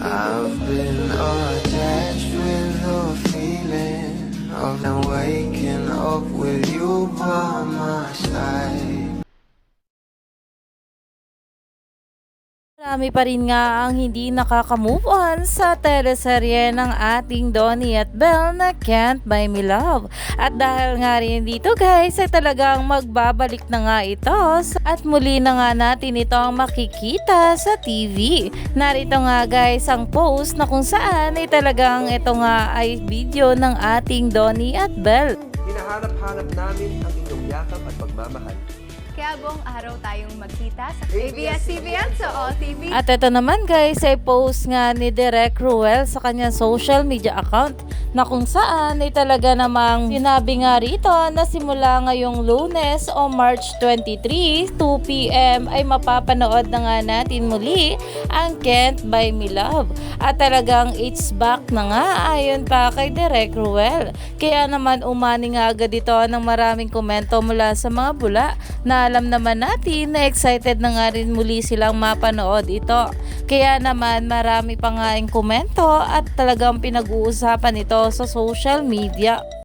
I've been attached with the feeling of now waking up with you by my side. Marami pa rin nga ang hindi nakaka-move on sa teleserye ng ating Donnie at Belle na Can't Buy Me Love. At dahil nga rin dito guys ay talagang magbabalik na nga ito at muli na nga natin itong makikita sa TV. Narito nga guys ang post na kung saan ay talagang ito nga ay video ng ating Donnie at Belle. Hinahanap-hanap namin ang inyong yakap at pagmamahal. Kaya buong araw tayong magkita sa ABS-CBN sa All TV. At ito naman guys ay post nga ni Direk Ruel sa kanyang social media account na kung saan ay talaga namang sinabi nga rito na simula ngayong Lunes o March 23, 2 p.m. ay mapapanood na nga natin muli ang Can't Buy Me Love. At talagang it's back na nga ayon pa kay Direk Ruel. Kaya naman umani nga agad ito ng maraming komento mula sa mga bula na alam naman natin na excited na nga rin muli silang mapanood ito. Kaya naman marami pa nga yung komento at talagang pinag-uusapan ito sa social media.